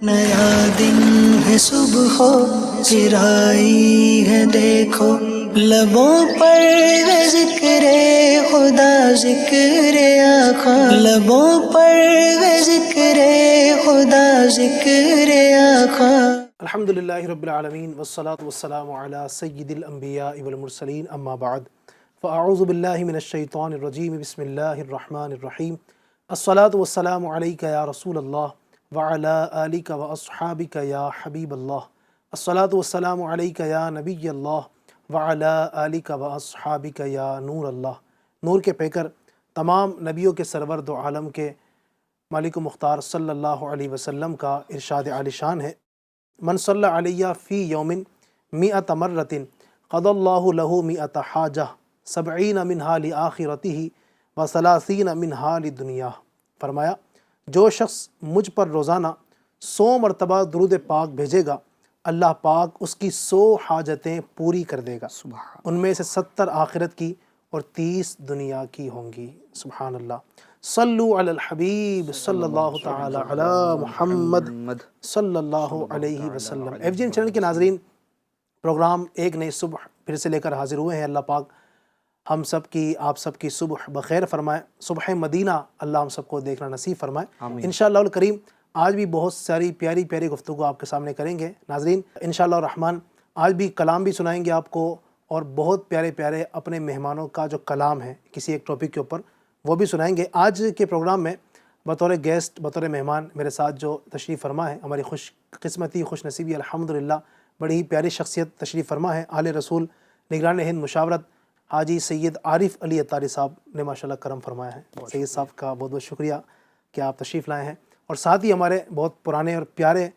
نیا دن ہے صبح چرائی ہے دیکھو، لبوں پر ہے ذکر خدا ذکر آقا، لبوں پر ہے ذکر خدا ذکر آقا۔ الحمدللہ رب العالمین والصلاة والسلام علی سید الانبیاء والمرسلین، اما بعد فاعوذ باللہ من الشیطان الرجیم، بسم اللہ الرحمن الرحیم۔ الصلاة والسلام علیک یا رسول اللہ وعلی آلک واصحابک یا حبیب اللہ۔ الصلاة والسلام علیک یا نبی اللہ وعلی آلک واصحابک یا نور اللہ۔ نور کے پیکر، تمام نبیوں کے سرور دو عالم کے مالک و مختار صلی اللہ علیہ وسلم کا ارشاد عالی شان ہے، من صلی علیہ فی یوم مئۃ مرۃ قضی اللہ لہ مئۃ حاجہ سبعین منہا لآخرتہ و ثلاثین منہا لدنیا۔ فرمایا جو شخص مجھ پر روزانہ 100 مرتبہ درود پاک بھیجے گا، اللہ پاک اس کی 100 حاجتیں پوری کر دے گا، ان میں سے 70 آخرت کی اور 30 دنیا کی ہوں گی۔ سبحان اللہ۔ صلو علی الحبیب صلی اللہ تعالی علی محمد صلی اللہ علیہ وسلم۔ ایف جی این چینل کے ناظرین، پروگرام ایک نئی صبح پھر سے لے کر حاضر ہوئے ہیں۔ اللہ پاک ہم سب کی، آپ سب کی صبح بخیر فرمائے، صبح مدینہ اللہ ہم سب کو دیکھنا نصیب فرمائے انشاءاللہ الکریم۔ آج بھی بہت ساری پیاری پیاری گفتگو آپ کے سامنے کریں گے ناظرین انشاءاللہ الرحمن۔ آج بھی کلام بھی سنائیں گے آپ کو، اور بہت پیارے پیارے اپنے مہمانوں کا جو کلام ہے کسی ایک ٹاپک کے اوپر وہ بھی سنائیں گے۔ آج کے پروگرام میں بطور گیسٹ، بطور مہمان میرے ساتھ جو تشریف فرما ہے، ہماری خوش قسمتی، خوش نصیبی الحمدللہ، بڑی ہی پیاری شخصیت تشریف فرما ہے، آل رسول نگران ہند مشاورت حاجی سید عارف علی اتاری صاحب نے ماشاءاللہ کرم فرمایا ہے۔ سید صاحب کا بہت بہت شکریہ کہ آپ تشریف لائے ہیں، اور ساتھ ہی ہمارے بہت پرانے اور پیارے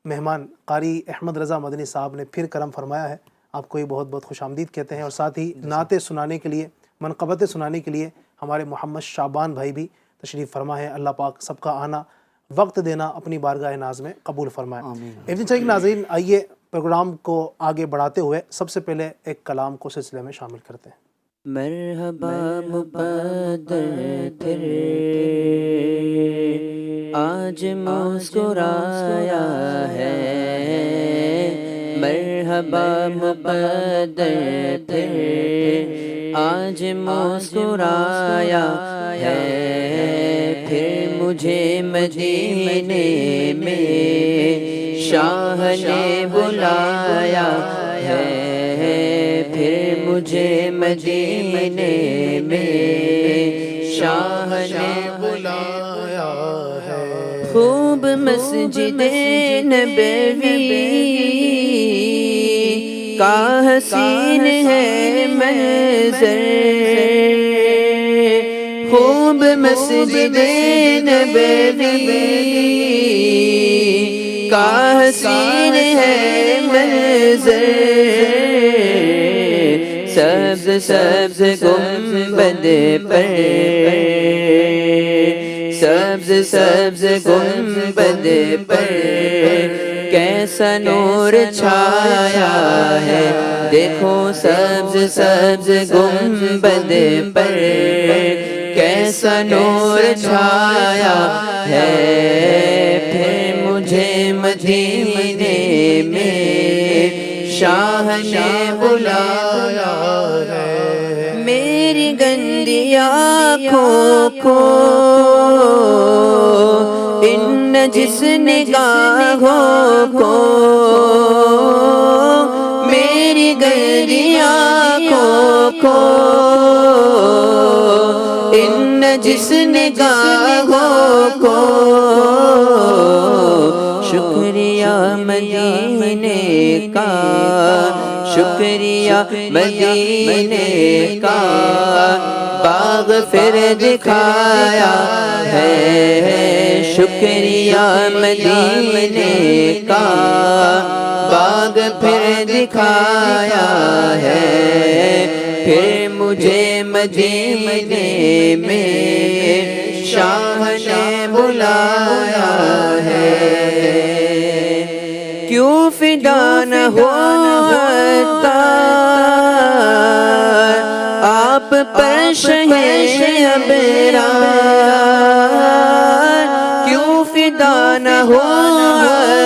مہمان قاری احمد رضا مدنی صاحب نے پھر کرم فرمایا ہے، آپ کو یہ بہت بہت خوش آمدید کہتے ہیں۔ اور ساتھ ہی نعتیں سنانے کے لیے، منقبتیں سنانے کے لیے ہمارے محمد شعبان بھائی بھی تشریف فرما ہے۔ اللہ پاک سب کا آنا، وقت دینا اپنی بارگاہ ناز میں قبول فرمائے۔ ایک دن ناظرین، آئیے پروگرام کو آگے بڑھاتے ہوئے سب سے پہلے ایک کلام کو سلسلے میں شامل کرتے ہیں۔ مرحبا مقدر پھر آج مسکرایا ہے، مرحبا مقدر پھر آج مسکرایا ہے، پھر مجھے مدینے میں شاہ نے بلایا ہے، پھر مجھے مدینے میں شاہ نے بلایا ہے۔ خوب مسجد نبوی کا حسین ہے منظر، خوب مسجد نبوی کا حسین ہے منظر، سبز سبز گنبد پر، سبز سبز گنبد پر کیسا نور چھایا ہے، دیکھو سبز سبز گنبد پر کیسا نور چھایا ہے، پھر مجھے مدینے میں شاہ نے بلایا ہے، میری گندی آنکھوں کو ان نجس نگاہوں کو، میری گندی آنکھوں کو ان نجس نگاہوں کو، شکریہ مدینے کا، شکریہ مدینے کا، باغ پھر دکھایا ہے، شکریہ مدینے کا، باغ پھر دکھایا ہے، پھر مجھے مدینے میں شاہ نے بلایا ہے، کیوں فدا نہ ہوتا آپ پر شہر ابرار، کیوں فدا نہ ہوتا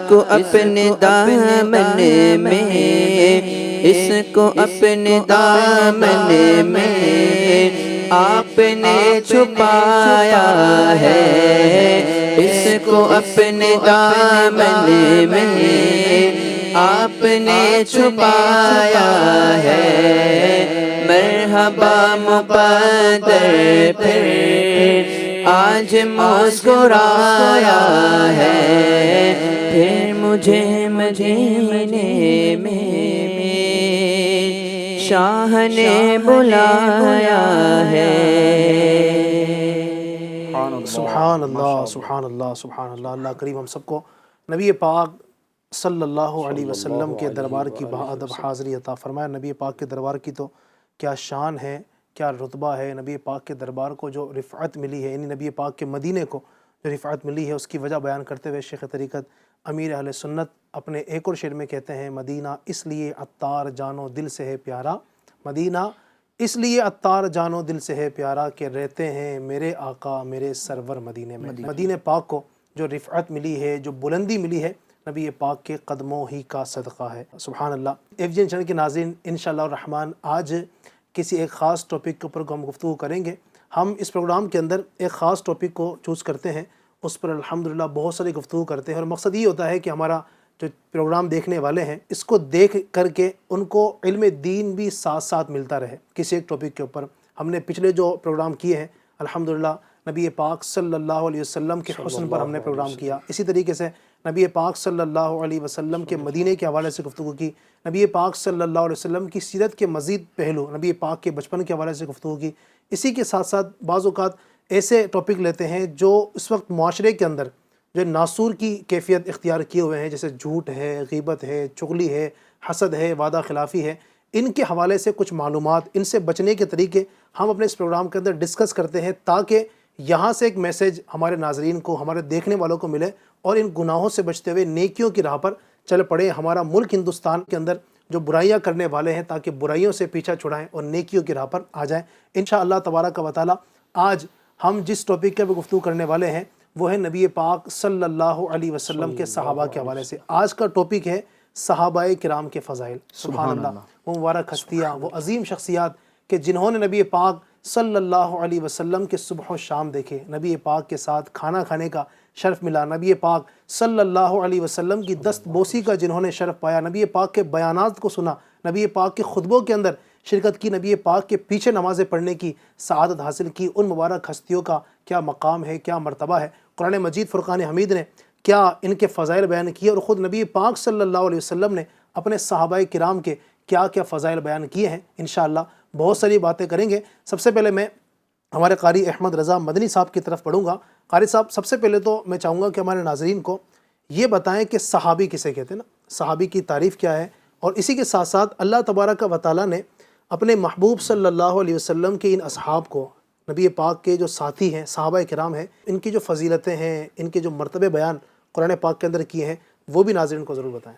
کو اپنے دامن میں، اس کو اپنے دامن میں آپ نے چھپایا ہے، اس کو اپنے دامن میں آپ نے چھپایا ہے۔ مرحبا مقدر پھر آج مسکرایا ہے، پھر مجھے مدینے میں شاہ نے بلایا ہے۔ سبحان اللہ سبحان اللہ سبحان اللہ۔ اللہ کریم ہم سب کو نبی پاک صلی اللہ علیہ وسلم کے دربار کی بادب حاضری عطا فرمائے۔ نبی پاک کے دربار کی تو کیا شان ہے، کیا رتبہ ہے۔ نبی پاک کے دربار کو جو رفعت ملی ہے، یعنی نبی پاک کے مدینے کو جو رفعت ملی ہے، اس کی وجہ بیان کرتے ہوئے شیخ طریقت امیر اہل سنت اپنے ایک اور شعر میں کہتے ہیں، مدینہ اس لیے عطار جانو دل سے ہے پیارا، مدینہ اس لیے عطار جانو دل سے ہے پیارا کہ رہتے ہیں میرے آقا میرے سرور مدینے میں۔ مدینہ پاک کو جو رفعت ملی ہے، جو بلندی ملی ہے، نبی پاک کے قدموں ہی کا صدقہ ہے۔ سبحان اللہ۔ FGN چینل کے ناظرین، انشاءاللہ الرحمن آج کسی ایک خاص ٹاپک کے اوپر ہم گفتگو کریں گے۔ ہم اس پروگرام کے اندر ایک خاص ٹاپک کو چوز کرتے ہیں، اس پر الحمدللہ بہت ساری گفتگو کرتے ہیں، اور مقصد یہ ہوتا ہے کہ ہمارا جو پروگرام دیکھنے والے ہیں اس کو دیکھ کر کے ان کو علم دین بھی ساتھ ساتھ ملتا رہے کسی ایک ٹاپک کے اوپر۔ ہم نے پچھلے جو پروگرام کیے ہیں الحمدللہ نبی پاک صلی اللہ علیہ وسلم کے حسن پر ہم نے پروگرام کیا، اسی طریقے سے نبی پاک صلی اللہ علیہ وسلم کے مدینے کے حوالے سے گفتگو کی، نبی پاک صلی اللہ علیہ وسلم کی سیرت کے مزید پہلو، نبی پاک کے بچپن کے حوالے سے گفتگو کی۔ اسی کے ساتھ ساتھ بعض اوقات ایسے ٹاپک لیتے ہیں جو اس وقت معاشرے کے اندر جو ناسور کی کیفیت اختیار کیے ہوئے ہیں، جیسے جھوٹ ہے، غیبت ہے، چغلی ہے، حسد ہے، وعدہ خلافی ہے، ان کے حوالے سے کچھ معلومات، ان سے بچنے کے طریقے ہم اپنے اس پروگرام کے اندر ڈسکس کرتے ہیں، تاکہ یہاں سے ایک میسیج ہمارے ناظرین کو، ہمارے دیکھنے والوں کو ملے، اور ان گناہوں سے بچتے ہوئے نیکیوں کی راہ پر چل پڑے۔ ہمارا ملک ہندوستان کے اندر جو برائیاں کرنے والے ہیں، تاکہ برائیوں سے پیچھا چھڑائیں اور نیکیوں کی راہ پر آ جائیں انشاءاللہ تبارک و تعالی۔ آج ہم جس ٹاپک کے پر گفتگو کرنے والے ہیں وہ ہے نبی پاک صلی اللہ علیہ وسلم کے صحابہ کے حوالے سے۔ آج کا ٹاپک ہے صحابہ کرام کے فضائل۔ سبحان اللہ۔ وہ مبارک ہستیاں، وہ عظیم شخصیات کہ جنہوں نے نبی پاک صلی اللہ علیہ وسلم کے صبح و شام دیکھے، نبی پاک کے ساتھ کھانا کھانے کا شرف ملا، نبی پاک صلی اللہ علیہ وسلم کی دست بوسی کا جنہوں نے شرف پایا، نبی پاک کے بیانات کو سنا، نبی پاک کے خطبوں کے اندر شرکت کی، نبی پاک کے پیچھے نمازیں پڑھنے کی سعادت حاصل کی، ان مبارک ہستیوں کا کیا مقام ہے، کیا مرتبہ ہے۔ قرآن مجید فرقان حمید نے کیا ان کے فضائل بیان کیے، اور خود نبی پاک صلی اللہ علیہ وسلم نے اپنے صحابہ کرام کے کیا کیا فضائل بیان کیے ہیں۔ انشاءاللہ بہت ساری باتیں کریں گے۔ سب سے پہلے میں ہمارے قاری احمد رضا مدنی صاحب کی طرف پڑھوں گا۔ قاری صاحب، سب سے پہلے تو میں چاہوں گا کہ ہمارے ناظرین کو یہ بتائیں کہ صحابی کسے کہتے ہیں نا، صحابی کی تعریف کیا ہے، اور اسی کے ساتھ ساتھ اللہ تبارک و تعالیٰ نے اپنے محبوب صلی اللہ علیہ وسلم کے ان اصحاب کو، نبی پاک کے جو ساتھی ہیں، صحابہ کرام ہیں، ان کی جو فضیلتیں ہیں، ان کے جو مرتبے بیان قرآن پاک کے اندر کیے ہیں، وہ بھی ناظرین کو ضرور بتائیں۔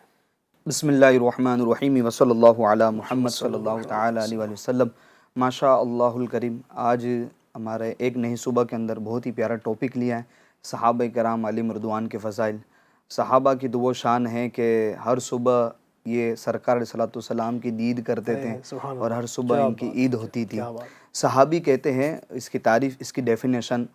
بسم اللہ الرحمن الرحیم وصلی اللہ علی محمد صلی اللہ تعالی علیہ وآلہ وسلم۔ ماشاء اللہ الکریم، آج ہمارے ایک نئی صبح کے اندر بہت ہی پیارا ٹاپک لیا ہے، صحابہ کرام علیہم رضوان کے فضائل۔ صحابہ کی تو وہ شان ہے کہ ہر صبح یہ سرکار علیہ الصلوۃ والسلام کی دید کرتے تھے، اور ہر صبح ان کی عید ہوتی تھی۔ صحابی کہتے ہیں، اس کی تعریف، اس کی ڈیفینیشن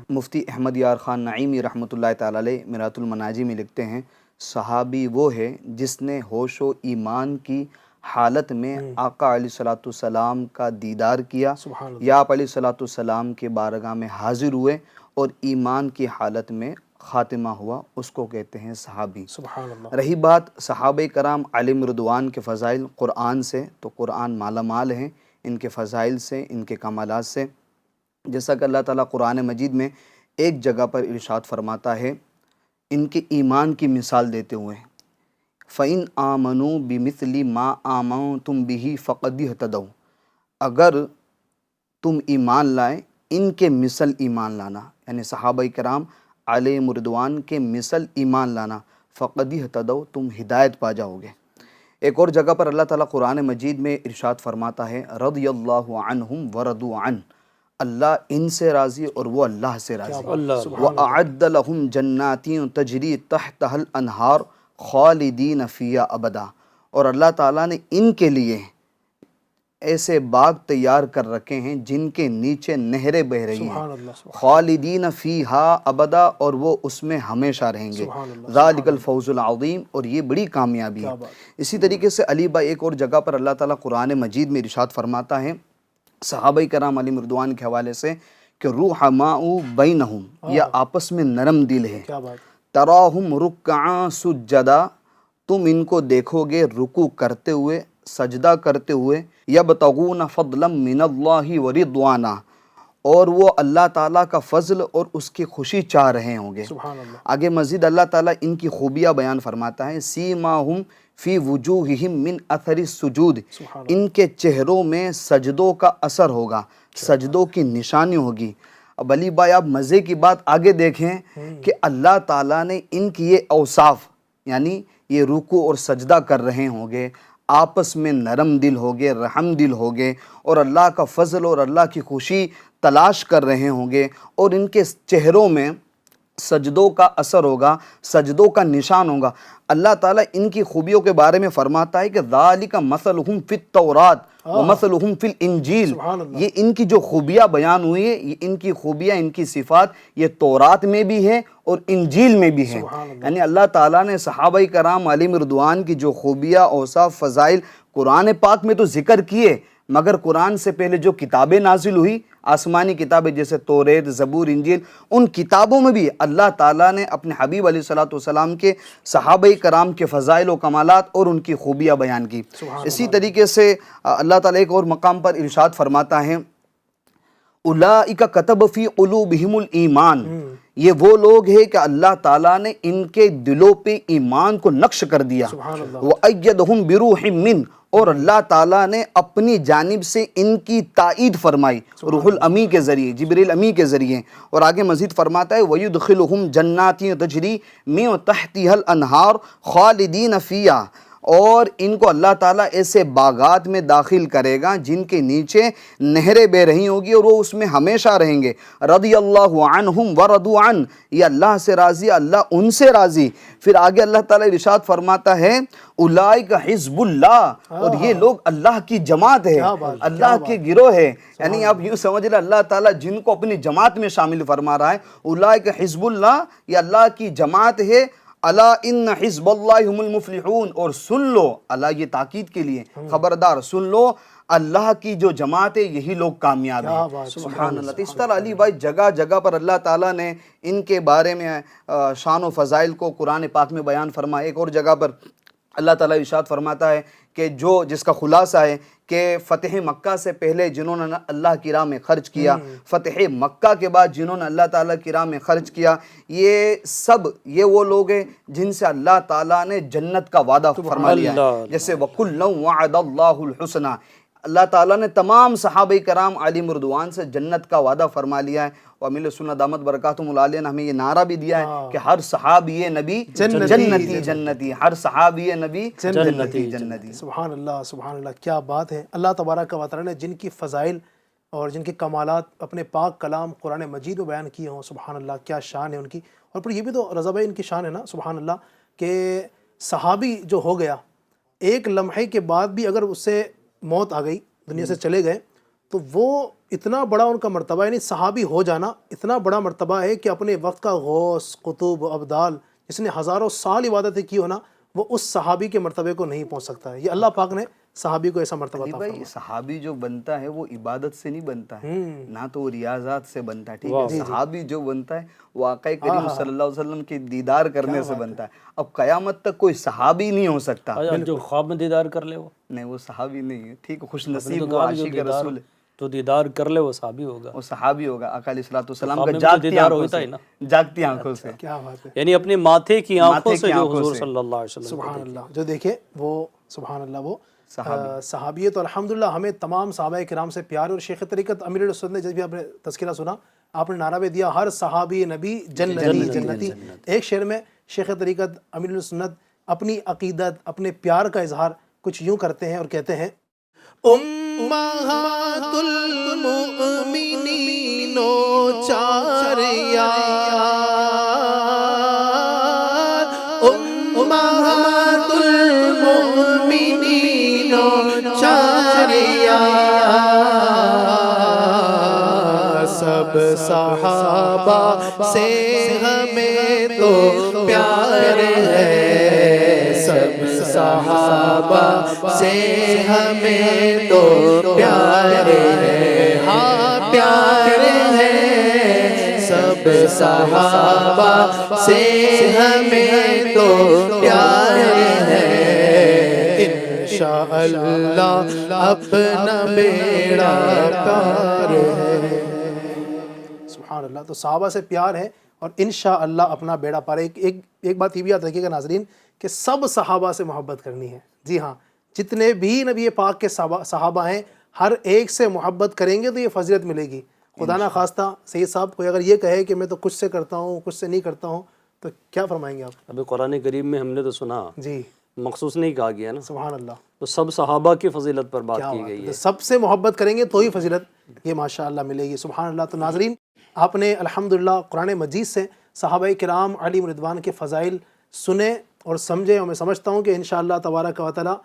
مفتی احمد یار خان نعیمی رحمۃ اللہ تعالی علیہ مرآت المناجی میں لکھتے ہیں، صحابی وہ ہے جس نے ہوش و ایمان کی حالت میں آقا علیہ الصلوۃ والسلام کا دیدار کیا، یا آپ علیہ الصلوۃ والسلام کے بارگاہ میں حاضر ہوئے اور ایمان کی حالت میں خاتمہ ہوا، اس کو کہتے ہیں صحابی۔ سبحان اللہ۔ رہی بات صحابہ کرام علیہم رضوان کے فضائل قرآن سے، تو قرآن مالا مال ہیں ان کے فضائل سے، ان کے کمالات سے۔ جیسا کہ اللہ تعالیٰ قرآن مجید میں ایک جگہ پر ارشاد فرماتا ہے ان کے ایمان کی مثال دیتے ہوئے، فَإِنْ آمَنُوا بِمِثْلِ مَا آمَنْتُمْ بِهِ فَقَدْ اهْتَدَوْا، اگر تم ایمان لائے ان کے مثل ایمان لانا، یعنی صحابہ کرام علیہم رضوان کے مثل ایمان لانا، فَقَدْ اهْتَدَوْا، تم ہدایت پا جاؤ گے۔ ایک اور جگہ پر اللہ تعالیٰ قرآن مجید میں ارشاد فرماتا ہے، رضی اللہ عنہم ورضوا عنہ، اللہ ان سے راضی اور وہ اللہ سے راضی۔ وَأَعَدَّ لَهُمْ جَنَّاتٍ تَجْرِي تَحْتَهَا الْأَنْهَارُ خالدین فیہا ابدا، اور اللہ تعالیٰ نے ان کے لیے ایسے باغ تیار کر رکھے ہیں جن کے نیچے نہریں بہہ رہی سبحان ہیں، اللہ، خالدین فیہا ابدا، اور وہ اس میں ہمیشہ رہیں گے، سبحان اللہ، ذالک الفوز العظیم، اور یہ بڑی کامیابی ہے۔ اسی طریقے سے علی بھائی ایک اور جگہ پر اللہ تعالیٰ قرآن مجید میں ارشاد فرماتا ہے صحابہ کرام علیہ رضوان کے حوالے سے کہ رحماء بینہم، یہ آپس میں نرم دل ہے، کیا بات ہے، تراہم رکعا سجدا، تم ان کو دیکھو گے رکوع کرتے ہوئے، سجدہ کرتے ہوئے، یبتغون فضلا من اللہ ورضوانا، اور وہ اللہ تعالیٰ کا فضل اور اس کی خوشی چاہ رہے ہوں گے۔ سبحان اللہ، آگے مزید اللہ تعالیٰ ان کی خوبیاں بیان فرماتا ہے، سیماہم فی وجوہہم من اثر السجود، سبحان اللہ، ان کے چہروں میں سجدوں کا اثر ہوگا، سجدوں کی نشانی ہوگی۔ اب علی بھائی آپ مزے کی بات آگے دیکھیں کہ اللہ تعالیٰ نے ان کی یہ اوصاف، یعنی یہ رکوع اور سجدہ کر رہے ہوں گے، آپس میں نرم دل ہوگے، رحم دل ہوگے، اور اللہ کا فضل اور اللہ کی خوشی تلاش کر رہے ہوں گے، اور ان کے چہروں میں سجدوں کا اثر ہوگا، سجدوں کا نشان ہوگا۔ اللہ تعالیٰ ان کی خوبیوں کے بارے میں فرماتا ہے کہ ذالک مثلہم فی التورات ومثلہم فی الانجیل، سبحان اللہ، یہ ان کی جو خوبیاں بیان ہوئی ہے، یہ ان کی خوبیاں، ان کی صفات یہ تورات میں بھی ہے اور انجیل میں بھی ہے۔ سبحان اللہ، یعنی اللہ تعالیٰ نے صحابہ کرام علیہم رضوان کی جو خوبیاں، اوصاف، فضائل قرآن پاک میں تو ذکر کیے، مگر قرآن سے پہلے جو کتابیں نازل ہوئی، آسمانی کتابیں جیسے توریت، زبور، انجیل، ان کتابوں میں بھی اللہ تعالیٰ نے اپنے حبیب علیہ الصلوۃ والسلام کے صحابہ کرام کے فضائل و کمالات اور ان کی خوبیاں بیان کی۔ اسی طریقے سے اللہ تعالیٰ ایک اور مقام پر ارشاد فرماتا ہے اولئک کتب فی قلوبہم الایمان، یہ وہ لوگ ہیں کہ اللہ تعالیٰ نے ان کے دلوں پہ ایمان کو نقش کر دیا، سبحان اللہ، وَأَيَّدَهُمْ بِرُوحٍ مِّنْ، اور اللہ تعالیٰ نے اپنی جانب سے ان کی تائید فرمائی روح الامی کے ذریعے، جبریل امی کے ذریعے، اور آگے مزید فرماتا ہے وَيُدْخِلُهُمْ جَنَّاتٍ تَجْرِي مِن تَحْتِهَا الْأَنْهَارُ خَالِدِينَ فِيهَا، اور ان کو اللہ تعالیٰ ایسے باغات میں داخل کرے گا جن کے نیچے نہریں بہ رہی ہوگی، اور وہ اس میں ہمیشہ رہیں گے۔ رضی اللہ عنہم ورضوا عنہ، یہ اللہ سے راضی، اللہ ان سے راضی۔ پھر آگے اللہ تعالیٰ ارشاد فرماتا ہے اولئک حزب اللہ، اور یہ لوگ اللہ کی جماعت ہے، اللہ کے گروہ ہے۔ یعنی آپ یوں سمجھ لیں اللہ تعالیٰ جن کو اپنی جماعت میں شامل فرما رہا ہے، اولئک حزب اللہ، یہ اللہ کی جماعت ہے۔ الا ان حزب اللہ هم المفلحون، اور سن لو، اللہ یہ تاکید کے لیے، خبردار سن لو، اللہ کی جو جماعت ہے یہی لوگ کامیاب ہیں۔ سبحان اللہ۔ تو اس طرح علی بھائی جگہ جگہ پر اللہ تعالیٰ نے ان کے بارے میں شان و فضائل کو قرآن پاک میں بیان فرمایا۔ ایک اور جگہ پر اللہ تعالیٰ ارشاد فرماتا ہے کہ جس کا خلاصہ ہے کہ فتح مکہ سے پہلے جنہوں نے اللہ کی راہ میں خرچ کیا، فتح مکہ کے بعد جنہوں نے اللہ تعالیٰ کی راہ میں خرچ کیا، یہ وہ لوگ ہیں جن سے اللہ تعالیٰ نے جنت کا وعدہ فرما لیا ہے۔ جیسے وَكُلًّا وَعَدَ اللَّهُ الْحُسْنَى، اللہ تعالیٰ نے تمام صحابہ کرام علیہم رضوان سے جنت کا وعدہ فرما لیا ہے۔ اور امیل سنت دامت برکاتہم العالیہ نے ہمیں یہ نعرہ بھی دیا ہے کہ ہر صحابی نبی جنتی جنتی، ہر صحابی نبی جنتی جنتی۔ سبحان اللہ، سبحان اللہ، کیا بات ہے۔ اللہ تبارک و تعالیٰ نے جن کی فضائل اور جن کے کمالات اپنے پاک کلام قرآن مجید میں بیان کیے ہوں، سبحان اللہ، کیا شان ہے ان کی۔ اور پھر یہ بھی تو رضا بھائی ان کی شان ہے نا، سبحان اللہ، کہ صحابی جو ہو گیا ایک لمحے کے بعد بھی اگر اس سے موت آ گئی، دنیا سے چلے گئے، تو وہ اتنا بڑا ان کا مرتبہ، یعنی صحابی ہو جانا اتنا بڑا مرتبہ ہے کہ اپنے وقت کا غوث، قطب، ابدال جس نے ہزاروں سال عبادتیں کی ہونا، وہ اس صحابی کے مرتبے کو نہیں پہنچ سکتا ہے۔ یہ اللہ پاک نے صحابی کو ایسا مرتبہ عطا فرمایا۔ صحابی جو بنتا ہے وہ عبادت سے نہیں بنتا ہے، نہ تو وہ ریاضات سے بنتا ہے، ٹھیک ہے۔ صحابی جو بنتا ہے وہ آقا کریم صلی اللہ علیہ وسلم کے دیدار کرنے سے بنتا ہے۔ اب قیامت تک کوئی صحابی نہیں ہو سکتا جو خواب میں دیدار کر لے وہ نہیں، وہ صحابی نہیں ہے، ٹھیک ہے، خوش نصیب وہ عاشق رسول ہے، تو دیدار کر لے وہ صحابی ہوگا، وہ صحابی ہوگا۔ آقا علیہ الصلوۃ والسلام کا جاگتی آنکھوں سے، جاگتی آنکھوں سے، کیا بات ہے، یعنی اپنے ماتھے کی آنکھوں سے جو حضور صلی اللہ علیہ وسلم، سبحان اللہ، جو دیکھے وہ سبحان اللہ وہ صحابی ہے۔ تو الحمدللہ ہمیں تمام صحابہ کرام سے پیار ہے۔ اور شیخ طریقت امیر السنت نے جب بھی آپ نے تذکرہ سنا، آپ نے نعرہ بھی دیا ہر صحابی نبی جنتی جنتی۔ ایک شعر میں شیخ طریقت امیر السنت اپنی عقیدت، اپنے پیار کا اظہار کچھ یوں کرتے ہیں اور کہتے ہیں امہات المؤمنین و چار یار، امہات صحابہ سے ہمیں تو پیار ہے، سب صحابہ سے ہمیں تو پیار ہے، ہاں پیار ہے، سب صحابہ سے ہمیں تو پیار ہے، انشاءاللہ اپنا بیڑا پار ہے۔ سبحان اللہ، تو صحابہ سے پیار ہے اور انشاءاللہ اپنا بیڑا پار ہے۔ ایک بات یہ بھی یاد رکھیے گا ناظرین کہ سب صحابہ سے محبت کرنی ہے، جی ہاں، جتنے بھی نبی پاک کے صحابہ ہیں ہر ایک سے محبت کریں گے تو یہ فضیلت ملے گی۔ خدا نہ خواستہ سید صاحب کوئی اگر یہ کہے کہ میں تو کچھ سے کرتا ہوں کچھ سے نہیں کرتا ہوں تو کیا فرمائیں گے آپ؟ ابھی قرآن کریم میں ہم نے تو سنا، جی مخصوص نہیں کہا گیا نا، سبحان اللہ، تو سب صحابہ کی فضیلت پر بات کیا کی بات گئی ہے، ہے۔ سب سے محبت کریں گے تو ہی فضیلت یہ ماشاءاللہ ملے گی، سبحان اللہ۔ تو ناظرین آپ نے الحمدللہ قرآن مجید سے صحابہ کرام علیہم رضوان کے فضائل سنے اور سمجھے، اور میں سمجھتا ہوں کہ انشاءاللہ تبارک و تعالی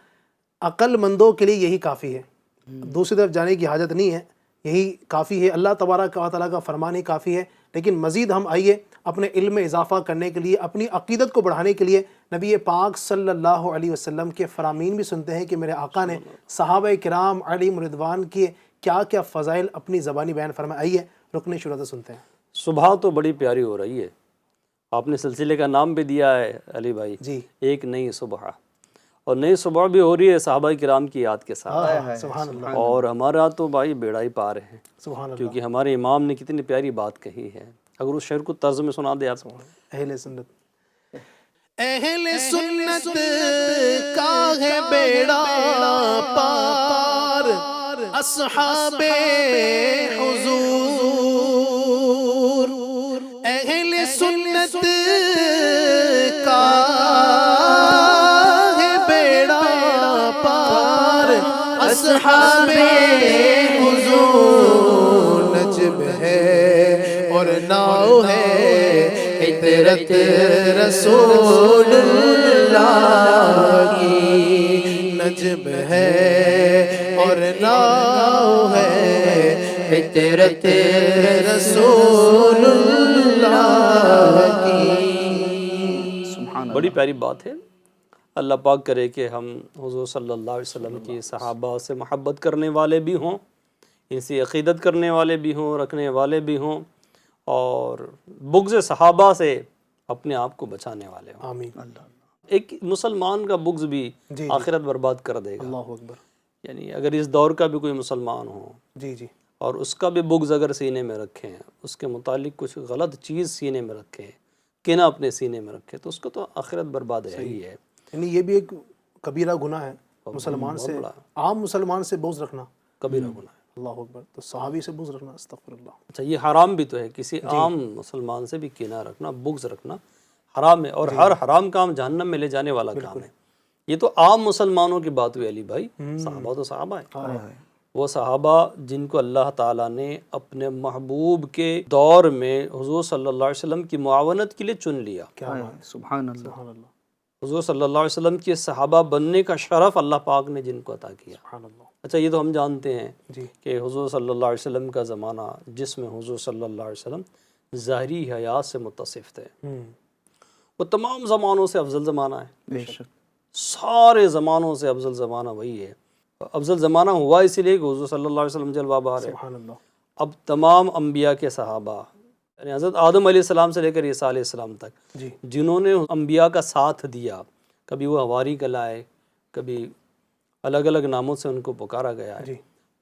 عقل مندوں کے لیے یہی کافی ہے، دوسری طرف جانے کی حاجت نہیں ہے، یہی کافی ہے، اللہ تبارک و تعالی کا فرمان ہی کافی ہے۔ لیکن مزید ہم آئیے اپنے علم میں اضافہ کرنے کے لیے، اپنی عقیدت کو بڑھانے کے لیے نبی پاک صلی اللہ علیہ وسلم کے فرامین بھی سنتے ہیں کہ میرے آقا نے صحابہ کرام علیہم رضوان کے کیا کیا فضائل اپنی زبانی بیان فرمائے۔ آئیے رکن شروع سے سنتے ہیں۔ صبح تو بڑی پیاری ہو رہی ہے، آپ نے سلسلے کا نام بھی دیا ہے علی بھائی، جی ایک نئی صبح، اور نئی صبح بھی ہو رہی ہے صحابہ کرام کی یاد کے ساتھ، سبحان اللہ، اور ہمارا تو بھائی بیڑا ہی پار ہے، سبحان اللہ، کیونکہ ہمارے امام نے کتنی پیاری بات کہی ہے۔ اگر اس شعر کو طرز میں سنا دے آپ۔ اہل سنت، اہل سنت کا ہے بیڑا پار، اصحاب حضور، اہل سنت کا ہے بیڑا پار، اصحاب حضور، نجم ہے اور ناؤ ہے عطرت رسول اللہ کی، نجم ہے اور ناؤ ہے عطرت رسول اللہ کی۔ سبحان بڑی پیاری بات ہے۔ اللہ پاک کرے کہ ہم حضور صلی اللہ علیہ وسلم کی صحابہ سے محبت کرنے والے بھی ہوں، ان سے عقیدت کرنے والے بھی ہوں، رکھنے والے بھی ہوں، اور بغض صحابہ سے اپنے آپ کو بچانے والے ہوں۔ آمین، ایک مسلمان کا بغض بھی جی آخرت برباد کر دے گا، اللہ اکبر، یعنی اگر اس دور کا بھی کوئی مسلمان ہو جی جی، اور اس کا بھی بغض اگر سینے میں رکھیں، اس کے متعلق کچھ غلط چیز سینے میں رکھیں، کینہ اپنے سینے میں رکھے، تو اس کو تو آخرت برباد ہے ہی ہے۔ یعنی یہ بھی ایک کبیرہ گناہ ہے مسلمان بہت سے، بڑا عام مسلمان سے بغض رکھنا، کبیرہ گناہ ہے۔ اللہ اکبر، تو صحابی سے بغض رکھنا، استغفر اللہ، اچھا یہ حرام بھی تو ہے، کسی عام مسلمان سے بھی کینہ رکھنا، بغض رکھنا حرام ہے، اور ہر حرام کام جہنم میں لے جانے والا کام ہے۔ یہ تو عام مسلمانوں کی بات ہوئی علی بھائی، صحابہ تو صحابہ ہیں، وہ صحابہ جن کو اللہ تعالیٰ نے اپنے محبوب کے دور میں حضور صلی اللہ علیہ وسلم کی معاونت کے لیے چن لیا۔ کیا بات ہے، سبحان اللہ، سبحان اللہ، حضور صلی اللہ علیہ وسلم کے صحابہ بننے کا شرف اللہ پاک نے جن کو عطا کیا۔ سبحان اللہ، اچھا یہ تو ہم جانتے ہیں جی کہ حضور صلی اللہ علیہ وسلم کا زمانہ جس میں حضور صلی اللہ علیہ وسلم ظاہری حیات سے متصف تھے، وہ تمام زمانوں سے افضل زمانہ ہے، بے شک، سارے زمانوں سے افضل زمانہ وہی ہے۔ افضل زمانہ ہوا اس لیے کہ حضور صلی اللہ علیہ وسلم جلوہ بار ہے۔ سبحان اللہ، اب تمام انبیاء کے صحابہ، یعنی حضرت آدم علیہ السلام سے لے کر عیسیٰ علیہ السلام تک، جی جنہوں نے انبیاء کا ساتھ دیا، کبھی وہ حواری کہلائے، کبھی الگ الگ ناموں سے ان کو پکارا گیا ہے، جی،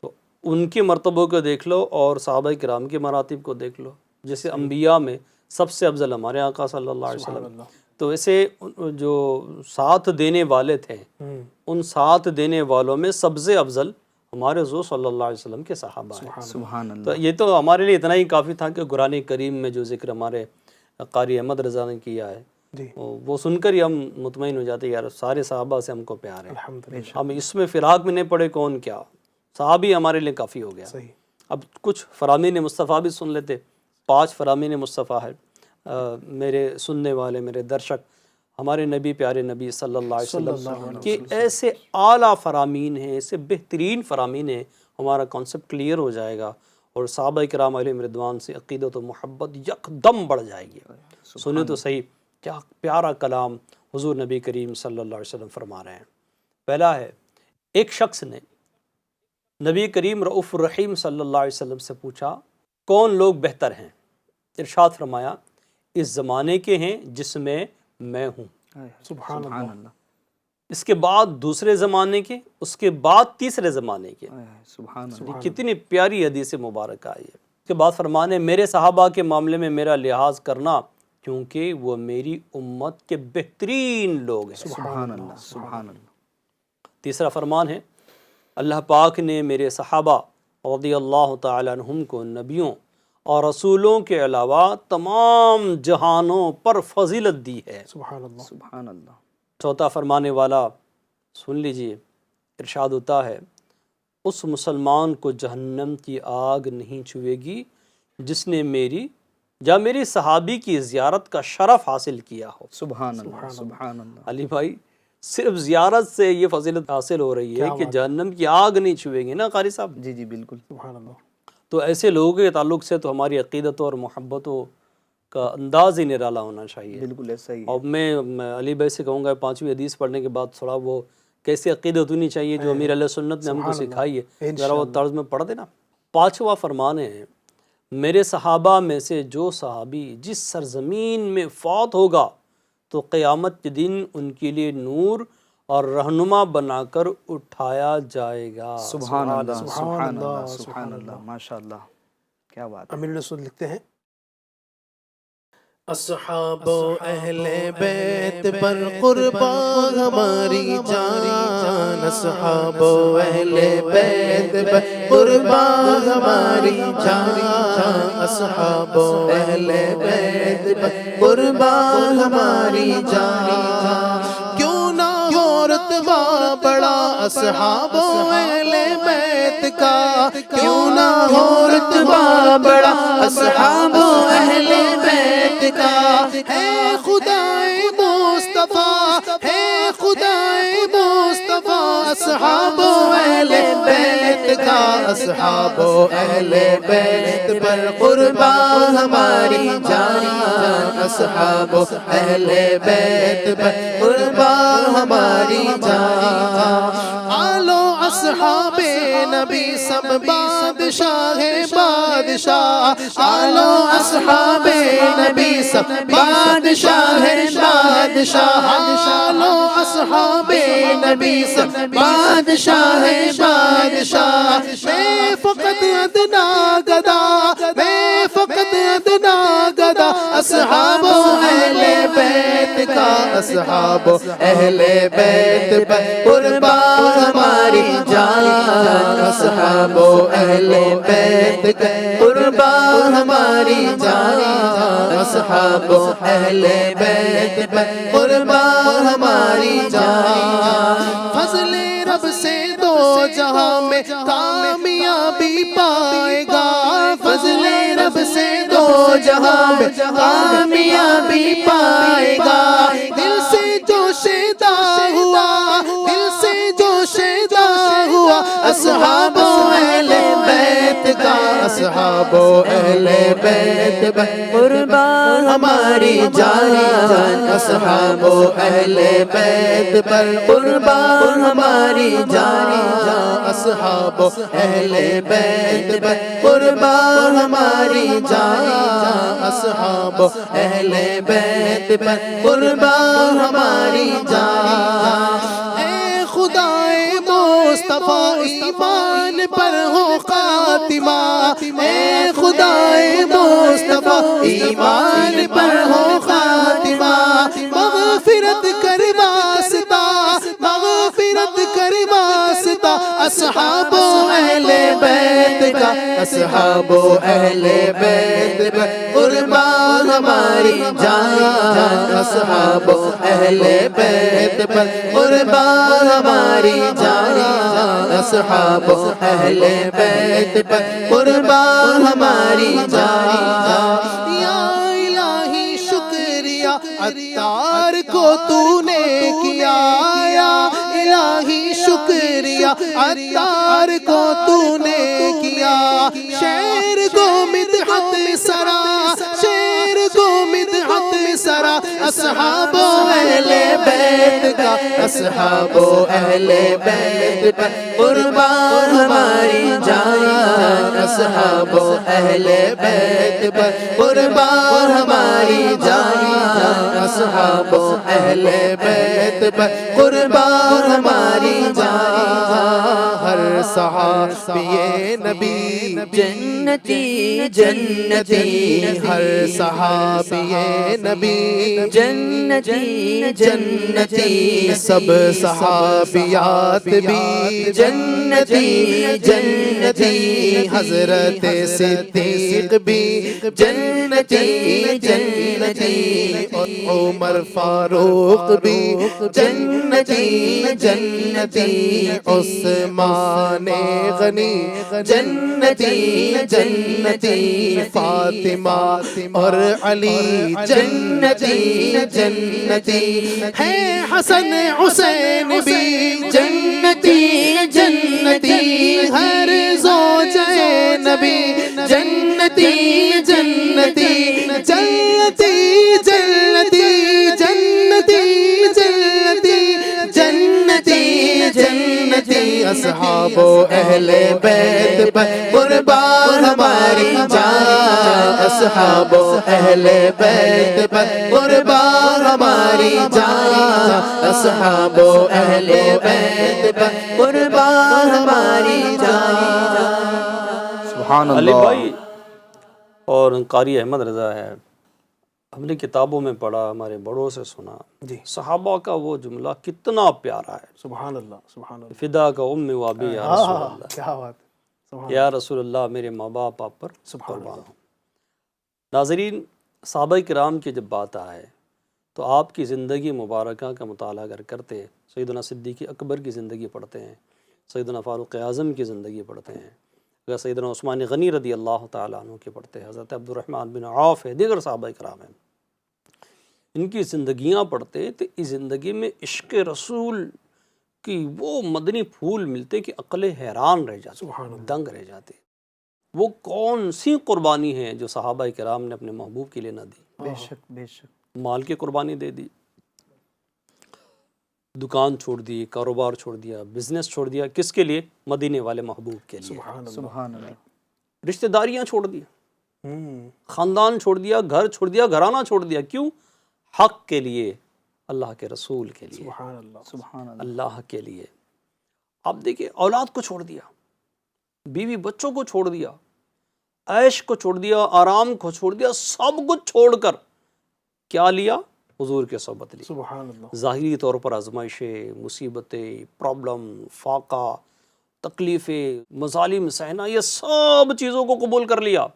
تو ان کے مرتبوں کو دیکھ لو اور صحابہ کرام کے مراتب کو دیکھ لو۔ جیسے انبیاء میں سب سے افضل ہمارے آقا صلی اللہ علیہ سبحان وسلم، اللہ، تو ایسے جو ساتھ دینے والے تھے، ان ساتھ دینے والوں میں سب سے افضل ہمارے حضور صلی اللہ علیہ وسلم کے صحابہ ہیں۔ سبحان اللہ، تو یہ تو ہمارے لیے اتنا ہی کافی تھا کہ قرآن کریم میں جو ذکر ہمارے قاری احمد رضا نے کیا ہے، جی وہ سن کر ہی ہم مطمئن ہو جاتے ہیں، یار سارے صحابہ سے ہم کو پیار ہے، الحمدللہ، ہم اس میں فراق میں نہیں پڑے کون کیا، صحابی ہمارے لیے کافی ہو گیا۔ صحیح، اب کچھ فرامین مصطفیٰ بھی سن لیتے، 5 فرامین مصطفیٰ ہے، میرے سننے والے، میرے درشک، ہمارے نبی پیارے نبی صلی اللہ علیہ وسلم کہ ایسے اعلیٰ فرامین ہیں، ایسے بہترین فرامین ہیں، ہمارا کانسیپٹ کلیئر ہو جائے گا اور صحابہ کرام علیہم رضوان سے عقیدت و محبت یکدم بڑھ جائے گی۔ سنیں تو صحیح، کیا پیارا کلام حضور نبی کریم صلی اللہ علیہ وسلم فرما رہے ہیں۔ پہلا ہے، ایک شخص نے نبی کریم رؤوف الرحیم صلی اللہ علیہ وسلم سے پوچھا کون لوگ بہتر ہیں؟ ارشاد فرمایا اس زمانے کے ہیں جس میں میں ہوں، سبحان اللہ۔ اس کے بعد دوسرے زمانے کے، اس کے بعد تیسرے زمانے کے۔ سبحان اللہ۔ یہ کتنی پیاری حدیث مبارکہ ہے۔ اس کے بعد فرمانے میرے صحابہ کے معاملے میں میرا لحاظ کرنا کیونکہ وہ میری امت کے بہترین لوگ ہیں۔ سبحان اللہ، سبحان اللہ۔ تیسرا فرمان ہے اللہ پاک نے میرے صحابہ رضی اللہ تعالیٰ عنہم کو نبیوں اور رسولوں کے علاوہ تمام جہانوں پر فضیلت دی ہے۔ سبحان اللہ۔ سبحان اللہ۔ چوتھا فرمانے والا سن لیجئے، ارشاد ہوتا ہے اس مسلمان کو جہنم کی آگ نہیں چھوئے گی جس نے میری یا میری صحابی کی زیارت کا شرف حاصل کیا ہو۔ سبحان اللہ، سبحان اللہ۔ علی بھائی صرف زیارت سے یہ فضیلت حاصل ہو رہی ہے کہ جہنم کی آگ نہیں چھوئے گی نا قاری صاحب۔ جی جی بالکل۔ سبحان اللہ۔ تو ایسے لوگوں کے تعلق سے تو ہماری عقیدتوں اور محبتوں کا انداز ہی نرالا ہونا چاہیے۔ بالکل ایسا ہی ہے۔ اور میں علی بھائی سے کہوں گا 5ویں حدیث پڑھنے کے بعد تھوڑا وہ کیسی عقیدت ہونی چاہیے جو امیر علیہ سنت نے ہم کو سکھائی ہے، ذرا وہ طرز میں پڑھ دینا۔ 5واں فرمان ہے میرے صحابہ میں سے جو صحابی جس سرزمین میں فوت ہوگا تو قیامت کے دن ان کے لیے نور اور رہنما بنا کر اٹھایا جائے گا۔ سبحان اللہ، سبحان اللہ، سبحان اللہ، ماشاء اللہ، کیا بات ہے۔ امیر علیہ سنت لکھتے ہیں اصحاب و اہل بیت پر قربان ہماری جان، اصحاب و اہل بیت پر قربان ہماری جان، اصحاب و اہل بیت پر قربان ہماری جان، کیوں نہ ہو رتبہ بڑا اصحاب و اہل بیت کا، کیوں نہ ہو رتبہ بڑا اصحاب و اہل بیت کا، ہے خدائے مصطفیٰ، ہے خدائے مصطفیٰ، اصحاب و اہل بیت کا، اصحاب و اہل بیت پر قربان ہماری جان، اصحاب و اہل بیت پر قربان ہماری جان، آلو اصحاب نبی سب بادشاہ بادشاہ، آلو اصحاب نبی سب بادشاہ بادشاہ، آلو اصحاب نبی سب بادشاہ بادشاہ، میں فقط ادنا گدا، میں فقط ادنا گدا، اصحاب و اہل بیت کا، اصحاب و اہل بیت پر قربان ہماری جان، اصحاب و اہل بیت کا قربان ہماری جان، اصحاب و اہل بیت پر قربان ہماری جان، فضل رب سے دو جہاں میں کامیابی پائے گا، فضل رب سے دو جہاں میں کامیابی پائے گا، دل سے جو شیدا ہوا، دل سے جو شیدا ہوا، اصحاب و اہل بیت کا، اصحاب و اہل بیت پر قربان ہماری جان، اصحاب و اہل بیت پر قربان ہماری جان، اصحاب و اہل بیت پر قربان ہماری جان، اصحاب و اہل بیت پر قربان ہماری جان، اے خدائے مصطفیٰ ایمان پر ہو خاتمہ، اے خدائے مصطفیٰ ایمان پر ہو خاتمہ، مغفرت کر واسطہ، مغفرت کر واسطہ، اصحاب و اہل بیت کا، اصحاب و اہل بیت پر قربان ہماری جان، اصحاب و اہل بیت پر قربان ہماری جان، اصحاب و اہل بیت پر قربان ہماری جان، یا الہی شکریہ عطار کو تو نے کیا، یا الہی شکریہ عطار کو تو نے کیا، شیر اصحاب و اہل بیت کا، اصحاب و اہل بیت پر قربان ہماری جان، اصحاب و اہل بیت پر قربان ہماری جان، اصحاب و اہل بیت پر قربان ہماری جان، ہر صحابی نبی جنتی جنتی، ہر صحابی نبی جنتی جنتی، سب صحابیات بھی جنتی جنتی، حضرت صدیق بھی جنتی جنتی، عمر فاروق بھی جنتی جنتی، عثمان غنی جنتی جنتی، فاطمہ اور علی جنتی جنتی، ہے حسن حسین بھی جنتی جنتی، ہر زوجہ نبی جنتی جنتی، جنتی جنتی جنتی جنتی جنتی جنتی، اصحاب و اہل بیت پر قربان ہماری جان، اصحاب و اہل بیت پر قربان ہماری جان، اصحاب و اہل بیت پر قربان ہماری جان۔ سبحان علی اللہ۔ بھائی اور قاری احمد رضا ہے، ہم نے کتابوں میں پڑھا، ہمارے بڑوں سے سنا، جی صحابہ کا وہ جملہ کتنا پیارا ہے، سبحان اللہ سبحان اللہ، فدا کا ام و ابی یا رسول اللہ، کیا بات ہے، سبحان یا رسول اللہ میرے ماں باپ آپ پر سبحان قربان اللہ۔ ہوں۔ ناظرین، صحابہ کرام کی جب بات آئے تو آپ کی زندگی مبارکہ کا مطالعہ اگر کرتے، سیدنا صدیق اکبر کی زندگی پڑھتے ہیں، سیدنا فاروق اعظم کی زندگی پڑھتے ہیں، اگر سیدنا عثمان غنی رضی اللہ تعالیٰ عنہ کی پڑھتے ہیں، حضرت عبد الرحمن بن عوف ہے، دیگر صحابہ کرام ہیں، ان کی زندگیاں پڑھتے تو اس زندگی میں عشق رسول کی وہ مدنی پھول ملتے کہ عقل حیران رہ جاتی، دنگ رہ جاتے۔ وہ کون سی قربانی ہے جو صحابہ کرام نے اپنے محبوب کے لیے نہ دی؟ بے شک بے شک، مال کی قربانی دے دی، دکان چھوڑ دی، کاروبار چھوڑ دیا، بزنس چھوڑ دیا، کس کے لیے؟ مدینے والے محبوب کے لیے۔ سبحان اللہ، سبحان اللہ، رشتہ داریاں چھوڑ دی، خاندان چھوڑ دیا، گھر چھوڑ دیا، گھرانہ چھوڑ دیا، کیوں؟ حق کے لیے، اللہ کے رسول کے لیے، سبحان اللہ، سبحان اللہ، اللہ کے لیے۔ آپ دیکھیں، اولاد کو چھوڑ دیا، بیوی بچوں کو چھوڑ دیا، عیش کو چھوڑ دیا، آرام کو چھوڑ دیا، سب کچھ چھوڑ کر کیا لیا؟ حضور کے صحبت لی۔ سبحان اللہ، ظاہری طور پر آزمائشیں، مصیبتیں، پرابلم، فاقہ، تکلیفیں، مظالم سہنا، یہ سب چیزوں کو قبول کر لیا،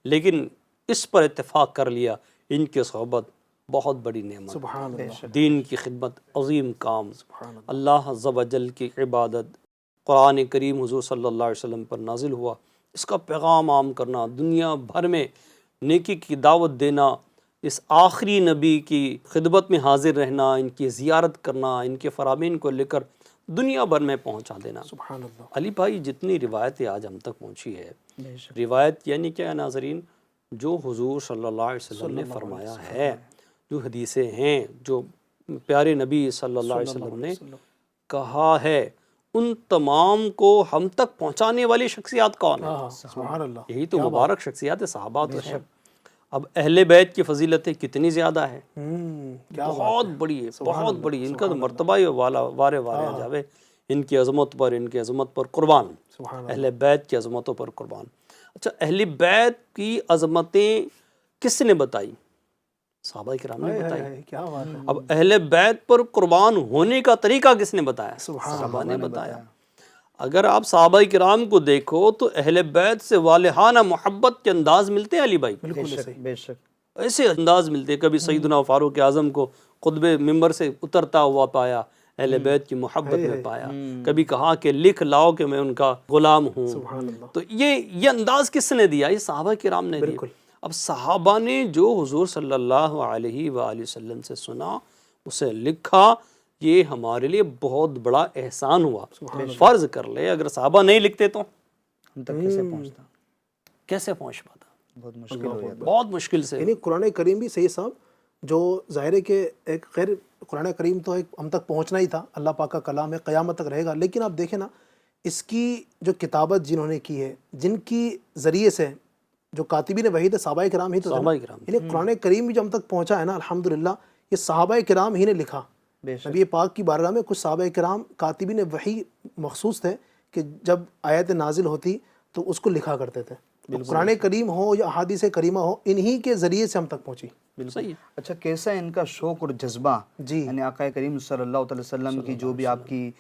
لیکن اس پر اتفاق کر لیا ان کے صحبت بہت بڑی نعمت، سبحان اللہ، دین کی خدمت عظیم کام، سبحان اللہ، اللہ عز و جل کی عبادت، قرآن کریم حضور صلی اللہ علیہ وسلم پر نازل ہوا، اس کا پیغام عام کرنا، دنیا بھر میں نیکی کی دعوت دینا، اس آخری نبی کی خدمت میں حاضر رہنا، ان کی زیارت کرنا، ان کے فرامین کو لے کر دنیا بھر میں پہنچا دینا۔ سبحان اللہ، علی بھائی، جتنی روایتیں آج ہم تک پہنچی ہے، بے شک، روایت یعنی کیا ہے ناظرین؟ جو حضور صلی اللہ علیہ وسلم نے فرمایا ہے، جو حدیثیں ہیں، جو پیارے نبی صلی اللہ علیہ وسلم نے کہا ہے، ان تمام کو ہم تک پہنچانے والی شخصیات کون ہیں؟ سبحان اللہ، یہی تو مبارک شخصیات صحابہ تو ہیں۔ اب اہل بیت کی فضیلتیں کتنی زیادہ ہیں، بہت بڑی ہے، بہت بڑی، ان کا تو مرتبہ ہی وارے جاوے، ان کی عظمت پر قربان، سبحان اللہ، اہل بیت کی عظمتوں پر قربان۔ اچھا، اہل بیت کی عظمتیں کس نے بتائی؟ صحابہ کرام نے بتائی۔ کیا بات ہے، اب اہل بیت پر قربان ہونے کا طریقہ کس نے بتایا؟ صحابہ نے بتایا۔ اگر آپ صحابہ کرام کو دیکھو تو اہل بیت سے والہانہ محبت کے انداز ملتے ہیں علی بھائی، بے شک بے شک، ایسے انداز ملتے ہیں۔ کبھی سیدنا فاروق اعظم کو خطبے ممبر سے اترتا ہوا پایا، اہل بیت کی محبت میں پایا، کبھی کہا کہ لکھ لاؤ کہ میں ان کا غلام ہوں۔ سبحان اللہ، تو یہ انداز کس نے دیا؟ یہ صحابہ کرام نے دیا۔ اب صحابہ نے جو حضور صلی اللہ علیہ وآلہ وسلم سے سنا، اسے لکھا، یہ ہمارے لیے بہت بڑا احسان ہوا۔ فرض کر لے اگر صحابہ نہیں لکھتے تو ہم تک کیسے پہنچتا؟ کیسے پہنچ پاتا؟ بہت مشکل ہو جاتا، بہت مشکل سے۔ یعنی قرآن کریم بھی صحیح صاحب جو ظاہر ہے کہ ایک خیر قرآن کریم تو ایک ہم تک پہنچنا ہی تھا، اللہ پاک کا کلام ہے، قیامت تک رہے گا، لیکن آپ دیکھیں نا اس کی جو کتابت جنہوں نے کی ہے، جن کی ذریعے سے جو کاتبین وحی تھے صحابہ کرام ہی تو تھے نا، صحابہ کرام، یعنی قرآن کریم بھی جو ہم تک پہنچا ہے نا الحمدللہ یہ صحابہ کرام ہی نے لکھا۔ بے شک نبی پاک کی بارگاہ میں کچھ صحابہ کرام کاتبین وحی مخصوص تھے کہ جب آیت نازل ہوتی تو اس کو لکھا کرتے تھے۔ تو قرآن کریم ہو یا احادیث کریمہ ہو، انہی کے ذریعے سے ہم تک پہنچی۔ صحیح ہے۔ اچھا کیسا ہے ان کا شوق اور جذبہ، جی یعنی آقا کریم صلی اللہ علیہ وسلم کی جو بھی آپ کی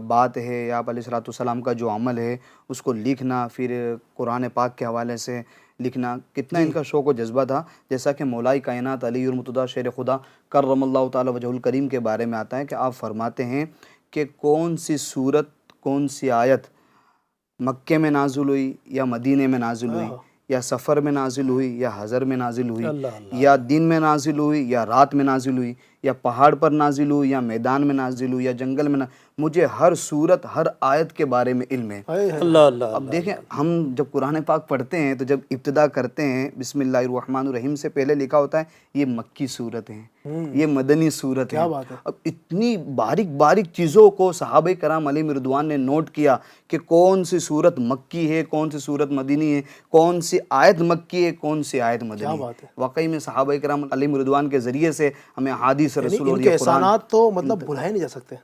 بات ہے یا آپ علیہ الصلوۃ والسلام کا جو عمل ہے اس کو لکھنا، پھر قرآن پاک کے حوالے سے لکھنا، کتنا ان کا شوق و جذبہ تھا۔ جیسا کہ مولا کائنات علی المرتضیٰ شیر خدا کرم اللہ تعالی وجہ الکریم کے بارے میں آتا ہے کہ آپ فرماتے ہیں کہ کون سی صورت، کون سی آیت مکے میں نازل ہوئی یا مدینے میں نازل ہوئی یا سفر میں نازل ہوئی یا حضر میں نازل ہوئی یا دن میں نازل ہوئی یا رات میں نازل ہوئی یا پہاڑ پر نازل ہوئی یا میدان میں نازل ہوئی یا جنگل میں مجھے ہر صورت ہر آیت کے بارے میں علم ہے۔ اللہ اللہ۔ اب دیکھیں ہم جب قرآن پاک پڑھتے ہیں تو جب ابتدا کرتے ہیں بسم اللہ الرحمن الرحیم سے پہلے لکھا ہوتا ہے یہ مکی صورت ہے، یہ مدنی صورت ہے۔ اب اتنی باریک باریک چیزوں کو صحابہ کرام علیہم رضوان نے نوٹ کیا کہ کون سی صورت مکی ہے، کون سی صورت مدنی ہے، کون سی آیت مکی ہے، کون سی آیت مدنی ہے۔ واقعی میں صحابہ کرام علیہم رضوان کے ذریعے سے ہمیں احادیث رسول اور ان کے یہ قرآن احسانات تو مطلب بھلائے نہیں جا سکتے،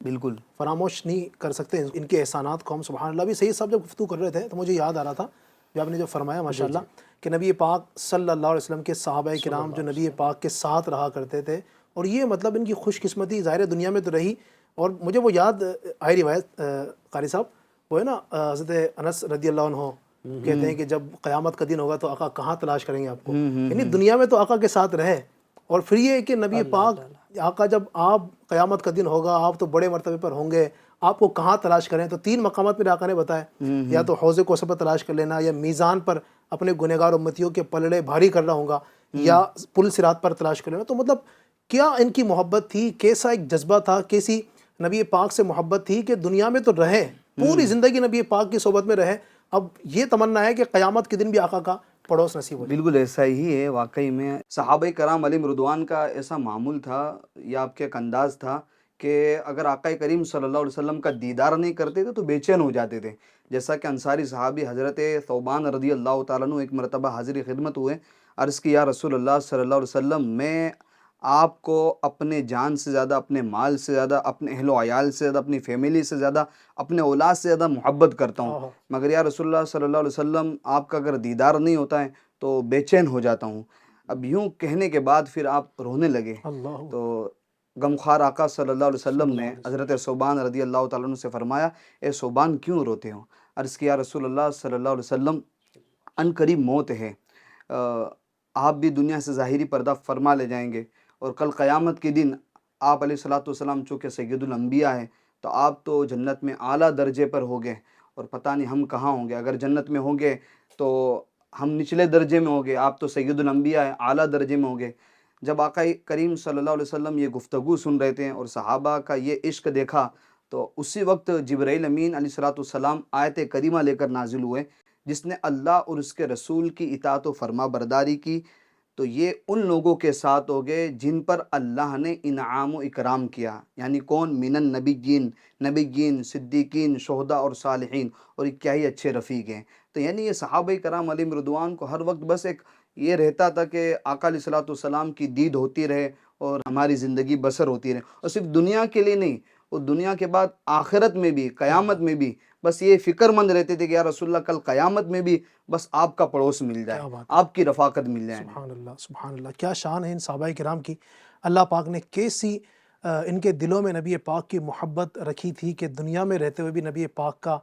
بالکل فراموش نہیں کر سکتے ان کے احسانات کو ہم۔ سبحان اللہ، بھی صحیح صاحب جب گفتگو کر رہے تھے تو مجھے یاد آ رہا تھا جو آپ نے جو فرمایا ماشاءاللہ کہ نبی پاک صلی اللہ علیہ وسلم کے صحابہ کرام جو نبی پاک کے ساتھ رہا کرتے تھے، اور یہ مطلب ان کی خوش قسمتی ظاہر دنیا میں تو رہی۔ اور مجھے وہ یاد آئی روایت قاری صاحب، وہ ہے نا حضرت انس رضی اللہ عنہ کہتے ہیں کہ جب قیامت کا دن ہوگا تو آقا کہاں تلاش کریں گے آپ کو، یعنی دنیا میں تو آقا کے ساتھ رہے، اور پھر یہ کہ نبی پاک آقا جب آپ قیامت کا دن ہوگا آپ تو بڑے مرتبے پر ہوں گے، آپ کو کہاں تلاش کریں؟ تو 3 مقامات میں آقا نے بتایا، یا تو حوض کوثر پر تلاش کر لینا، یا میزان پر اپنے گنہگار امتیوں کے پلڑے بھاری کرنا ہوگا، یا پل صراط پر تلاش کر لینا۔ تو مطلب کیا ان کی محبت تھی، کیسا ایک جذبہ تھا، کیسی نبی پاک سے محبت تھی کہ دنیا میں تو رہے، پوری زندگی نبی پاک کی صحبت میں رہے، اب یہ تمنا ہے کہ قیامت کے دن بھی آقا کا پڑوس نصیب ہو۔ بالکل ایسا ہی ہے واقعی میں۔ صحابہ کرام علیہم رضوان کا ایسا معمول تھا یا آپ کے ایک انداز تھا کہ اگر آقا کریم صلی اللہ علیہ وسلم کا دیدار نہیں کرتے تھے تو بے چین ہو جاتے تھے۔ جیسا کہ انصاری صحابی حضرت ثوبان رضی اللہ تعالیٰ عنہ ایک مرتبہ حاضر خدمت ہوئے، عرض کی یا رسول اللہ صلی اللہ علیہ وسلم میں آپ کو اپنے جان سے زیادہ، اپنے مال سے زیادہ، اپنے اہل و عیال سے زیادہ، اپنی فیملی سے زیادہ، اپنے اولاد سے زیادہ محبت کرتا ہوں، مگر یا رسول اللہ صلی اللہ علیہ وسلم آپ کا اگر دیدار نہیں ہوتا ہے تو بے چین ہو جاتا ہوں۔ اب یوں کہنے کے بعد پھر آپ رونے لگے، تو غمخوار آقا صلی اللہ علیہ وسلم نے حضرت ثوبان رضی اللہ تعالیٰ عنہ سے فرمایا اے ثوبان کیوں روتے ہو؟ عرض کیا رسول اللہ صلی اللہ علیہ وسلم ان قریب موت ہے، آپ بھی دنیا سے ظاہری پردہ فرما لے جائیں گے، اور کل قیامت کے دن آپ علیہ الصلوۃ والسلام چونکہ سید الانبیاء ہیں تو آپ تو جنت میں اعلیٰ درجے پر ہوگے، اور پتہ نہیں ہم کہاں ہوں گے، اگر جنت میں ہوں گے تو ہم نچلے درجے میں ہوں گے، آپ تو سید الانبیاء ہیں اعلیٰ درجے میں ہوں گے۔ جب آقا کریم صلی اللہ علیہ وسلم یہ گفتگو سن رہے تھے اور صحابہ کا یہ عشق دیکھا تو اسی وقت جبرائیل امین علیہ الصلوۃ والسلام آیت کریمہ لے کر نازل ہوئے، جس نے اللہ اور اس کے رسول کی اطاعت و فرما برداری کی تو یہ ان لوگوں کے ساتھ ہو گئے جن پر اللہ نے انعام و اکرام کیا، یعنی کون؟ من النبیین، صدیقین، شہداء اور صالحین، اور کیا ہی اچھے رفیق ہیں۔ تو یعنی یہ صحابہ کرام علیہم رضوان کو ہر وقت بس ایک یہ رہتا تھا کہ آقا علیہ الصلوۃ والسلام کی دید ہوتی رہے اور ہماری زندگی بسر ہوتی رہے، اور صرف دنیا کے لیے نہیں، اور دنیا کے بعد آخرت میں بھی، قیامت میں بھی بس یہ فکر مند رہتے تھے کہ یا رسول اللہ کل قیامت میں بھی بس آپ کا پڑوس مل جائے، آپ کی رفاقت مل جائے۔ سبحان اللہ، سبحان اللہ، کیا شان ہے ان صحابہ کرام کی۔ اللہ پاک نے کیسی ان کے دلوں میں نبی پاک کی محبت رکھی تھی کہ دنیا میں رہتے ہوئے بھی نبی پاک کا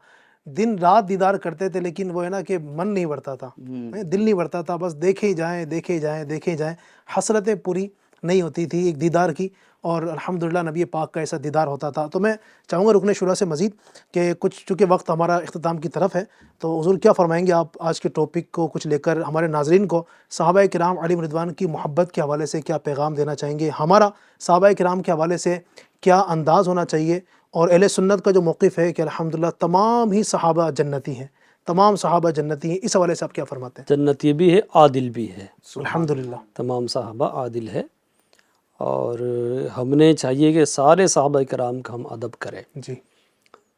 دن رات دیدار کرتے تھے، لیکن وہ ہے نا کہ من نہیں بھرتا تھا، دل نہیں بھرتا تھا، بس دیکھے جائیں دیکھے جائیں دیکھے جائیں، حسرتیں پوری نہیں ہوتی تھی ایک دیدار کی، اور الحمدللہ نبی پاک کا ایسا دیدار ہوتا تھا۔ تو میں چاہوں گا رکن شورا سے مزید کہ کچھ، چونکہ وقت ہمارا اختتام کی طرف ہے، تو حضور کیا فرمائیں گے آپ آج کے ٹاپک کو کچھ لے کر ہمارے ناظرین کو صحابہ کرام علیہم رضوان کی محبت کے حوالے سے کیا پیغام دینا چاہیں گے؟ ہمارا صحابہ کرام کے حوالے سے کیا انداز ہونا چاہیے؟ اور اہل سنت کا جو موقف ہے کہ الحمدللہ تمام ہی صحابہ جنتی ہیں، تمام صحابہ جنتی ہیں، اس حوالے سے آپ کیا فرماتے ہیں؟ جنتی بھی ہے، عادل بھی ہے، الحمدللہ تمام صحابہ عادل ہے، اور ہم نے چاہیے کہ سارے صحابہ کرام کا ہم ادب کریں. جی.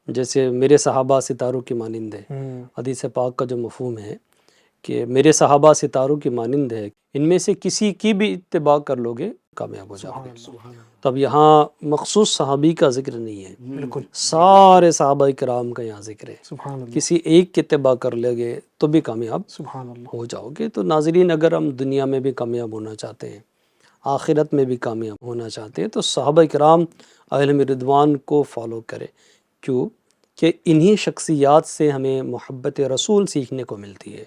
جیسے میرے صحابہ ستاروں کی مانند ہے، حدیث پاک کا جو مفہوم ہے کہ میرے صحابہ ستاروں کی مانند ہے، ان میں سے کسی کی بھی اتباع کر لو گے کامیاب ہو جاؤ گے. تو اب یہاں مخصوص صحابی کا ذکر نہیں ہے، بالکل سارے صحابہ کرام کا یہاں ذکر ہے. سبحان اللہ. کسی ایک کی اتباع کر لے گے تو بھی کامیاب سبحان اللہ. ہو جاؤ گے. تو ناظرین، اگر ہم دنیا میں بھی کامیاب ہونا چاہتے ہیں، آخرت میں بھی کامیاب ہونا چاہتے ہیں، تو صحابہ کرام اہل رضوان کو فالو کرے. کیوں کہ انہی شخصیات سے ہمیں محبت رسول سیکھنے کو ملتی ہے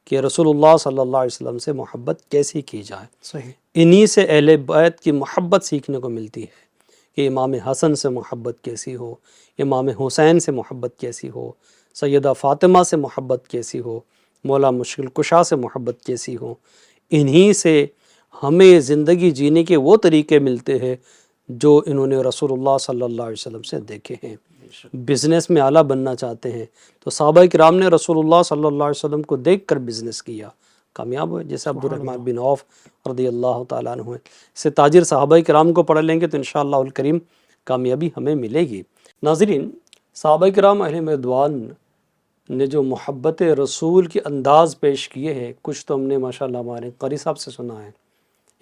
کہ رسول اللہ صلی اللہ علیہ وسلم سے محبت کیسی کی جائے. صحیح. انہی سے اہل بیت کی محبت سیکھنے کو ملتی ہے کہ امام حسن سے محبت کیسی ہو، امام حسین سے محبت کیسی ہو، سیدہ فاطمہ سے محبت کیسی ہو، مولا مشکل کشا سے محبت کیسی ہو. انہی سے ہمیں زندگی جینے کے وہ طریقے ملتے ہیں جو انہوں نے رسول اللہ صلی اللہ علیہ وسلم سے دیکھے ہیں. بزنس میں اعلیٰ بننا چاہتے ہیں تو صحابہ کرام نے رسول اللہ صلی اللہ علیہ وسلم کو دیکھ کر بزنس کیا، کامیاب ہوئے. جیسے عبد الرحمن بن عوف رضی اللہ تعالیٰ عنہ ہوئے. سے تاجر صحابہ کرام کو پڑھ لیں گے تو انشاءاللہ الکریم کامیابی ہمیں ملے گی. ناظرین، صحابہ کرام اہل رضوان نے جو محبت رسول کے انداز پیش کیے ہیں، کچھ تو ہم نے ماشاءاللہ ہمارے قاری صاحب سے سنا ہے.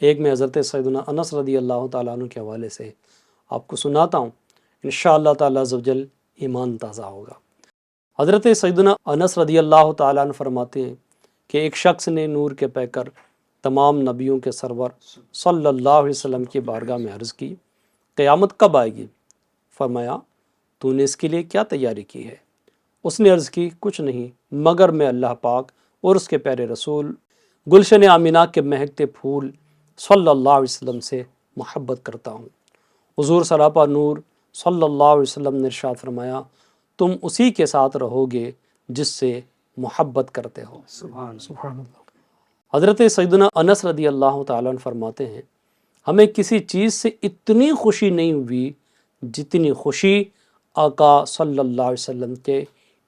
ایک میں حضرت سیدنا انس رضی اللہ تعالیٰ عنہ کے حوالے سے آپ کو سناتا ہوں، انشاءاللہ تعالیٰ عز و جل ایمان تازہ ہوگا. حضرت سیدنا انس رضی اللہ تعالیٰ عنہ فرماتے ہیں کہ ایک شخص نے نور کے پیکر تمام نبیوں کے سرور صلی اللہ علیہ وسلم کی بارگاہ میں عرض کی، قیامت کب آئے گی؟ فرمایا، تو نے اس کے لیے کیا تیاری کی ہے؟ اس نے عرض کی، کچھ نہیں مگر میں اللہ پاک اور اس کے پیارے رسول گلشن آمینہ کے مہکتے پھول صلی اللہ علیہ وسلم سے محبت کرتا ہوں. حضور سراپا نور صلی اللہ علیہ وسلم نے ارشاد فرمایا، تم اسی کے ساتھ رہو گے جس سے محبت کرتے ہو. سبحان اللہ. حضرت سیدنا انس رضی اللہ تعالیٰ عنہ فرماتے ہیں، ہمیں کسی چیز سے اتنی خوشی نہیں ہوئی جتنی خوشی آقا صلی اللہ علیہ وسلم کے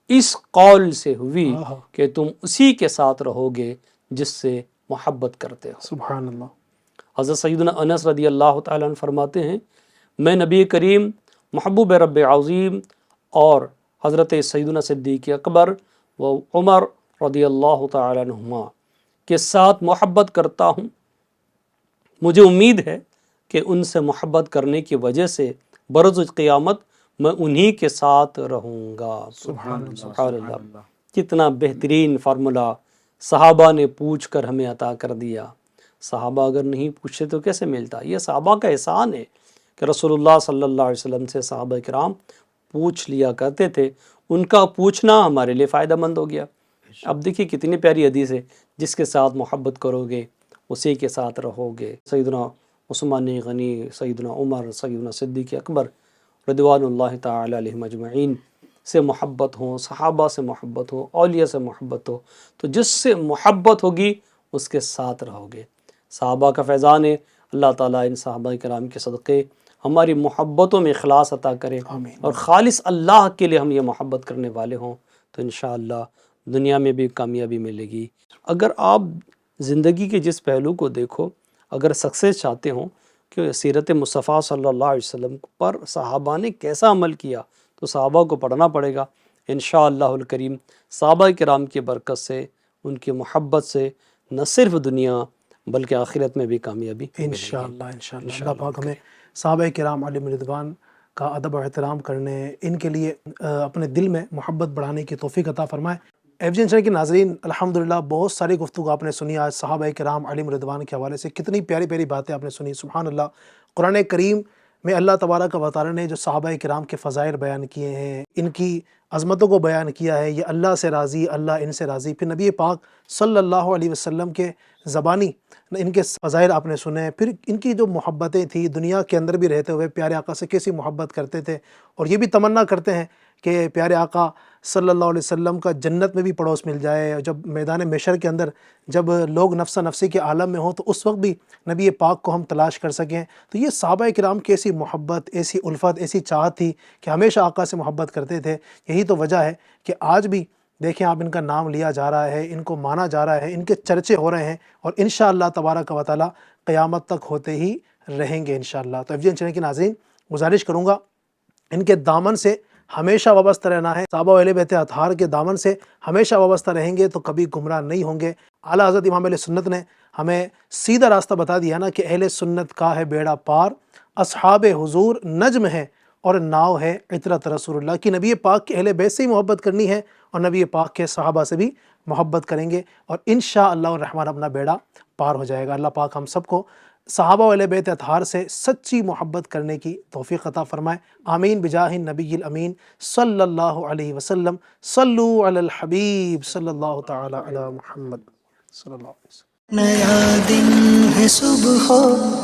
اس قول سے ہوئی کہ تم اسی کے ساتھ رہو گے جس سے محبت کرتے ہو. سبحان اللہ. حضرت سیدنا انس رضی اللہ تعالیٰ عنہ فرماتے ہیں، میں نبی کریم محبوب رب عظیم اور حضرت سیدنا صدیق اکبر و عمر رضی اللہ تعالیٰ عنہما کے ساتھ محبت کرتا ہوں. مجھے امید ہے کہ ان سے محبت کرنے کی وجہ سے بروز قیامت میں انہی کے ساتھ رہوں گا. سبحان اللہ. کتنا بہترین فارمولا صحابہ نے پوچھ کر ہمیں عطا کر دیا. صحابہ اگر نہیں پوچھتے تو کیسے ملتا؟ یہ صحابہ کا احسان ہے کہ رسول اللہ صلی اللہ علیہ وسلم سے صحابہ کرام پوچھ لیا کرتے تھے. ان کا پوچھنا ہمارے لیے فائدہ مند ہو گیا. اب دیکھیے کتنی پیاری حدیث ہے، جس کے ساتھ محبت کرو گے اسی کے ساتھ رہو گے. سیدنا عثمان غنی، سیدنا عمر، سیدنا صدیق اکبر رضوان اللہ تعالی علیہم اجمعین سے محبت ہو، صحابہ سے محبت ہو، اولیاء سے محبت ہو، تو جس سے محبت ہوگی اس کے ساتھ رہو گے. صحابہ کا فیضان ہے. اللہ تعالیٰ ان صحابہ کرام کے صدقے ہماری محبتوں میں اخلاص عطا کرے اور خالص اللہ کے لیے ہم یہ محبت کرنے والے ہوں تو انشاءاللہ دنیا میں بھی کامیابی ملے گی. اگر آپ زندگی کے جس پہلو کو دیکھو، اگر سکسیس چاہتے ہوں کہ سیرت مصطفیٰ صلی اللہ علیہ وسلم پر صحابہ نے کیسا عمل کیا، تو صحابہ کو پڑھنا پڑے گا. انشاءاللہ الکریم صحابہ کرام کی برکت سے، ان کی محبت سے نہ صرف دنیا بلکہ آخرت میں بھی کامیابی انشاءاللہ. اللہ پاک ہمیں صحابہ کرام علیہم رضوان کا ادب و احترام کرنے، ان کے لیے اپنے دل میں محبت بڑھانے کی توفیق عطا فرمائے. ایف جی این چینل کے ناظرین، الحمدللہ بہت ساری گفتگو آپ نے سنی آج صحابہ کرام علیہم رضوان کے حوالے سے. کتنی پیاری پیاری باتیں آپ نے سنی. سبحان اللہ. قرآن کریم میں اللہ تبارک و تعالی نے جو صحابہ کرام کے فضائل بیان کیے ہیں، ان کی عظمتوں کو بیان کیا ہے، یہ اللہ سے راضی، اللہ ان سے راضی. پھر نبی پاک صلی اللہ علیہ وسلم کے زبانی ان کے فضائل آپ نے سنے. پھر ان کی جو محبتیں تھیں، دنیا کے اندر بھی رہتے ہوئے پیارے آقا سے کیسی محبت کرتے تھے، اور یہ بھی تمنا کرتے ہیں کہ پیارے آقا صلی اللہ علیہ وسلم کا جنت میں بھی پڑوس مل جائے. جب میدان محشر کے اندر جب لوگ نفس نفسی کے عالم میں ہوں تو اس وقت بھی نبی پاک کو ہم تلاش کر سکیں. تو یہ صحابہ کرام کی ایسی محبت، ایسی الفت، ایسی چاہت تھی کہ ہمیشہ آقا سے محبت کرتے تھے. یہی تو وجہ ہے کہ آج بھی دیکھیں آپ ان کا نام لیا جا رہا ہے، ان کو مانا جا رہا ہے، ان کے چرچے ہو رہے ہیں، اور انشاءاللہ تبارک و تعالی قیامت تک ہوتے ہی رہیں گے انشاءاللہ۔ تو FGN چینل کے ناظرین گزارش کروں گا ان کے دامن سے ہمیشہ وابستہ رہنا ہے، صحابہ و اہل بیت اطہار کے دامن سے ہمیشہ وابستہ رہیں گے تو کبھی گمراہ نہیں ہوں گے۔ اعلیٰ حضرت امام اہل سنت نے ہمیں سیدھا راستہ بتا دیا نا کہ اہل سنت کا ہے بیڑا پار، اصحاب حضور نجم ہے اور ناؤ ہے عطرت رسول اللہ، کی نبی پاک کے اہل بیت سے ہی محبت کرنی ہے اور نبی پاک کے صحابہ سے بھی محبت کریں گے اور انشاءاللہ الرحمن اپنا بیڑا پار ہو جائے گا۔ اللہ پاک ہم سب کو صحابہ و اہل بیت اطہار سے سچی محبت کرنے کی توفیق عطا فرمائے، آمین بجاہ النبی الامین صلی اللہ علیہ وسلم۔ صلو علی الحبیب صلی اللہ تعالی علی محمد صلی اللہ علیہ وسلم۔ نیا دن ہے صبح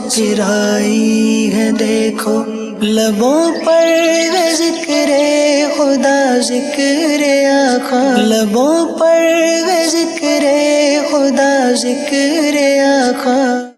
پھر آئی ہے دیکھو، لبوں پر ہے ذکر خدا ذکر آقا، لبوں پر ہے ذکر خدا ذکر آقا۔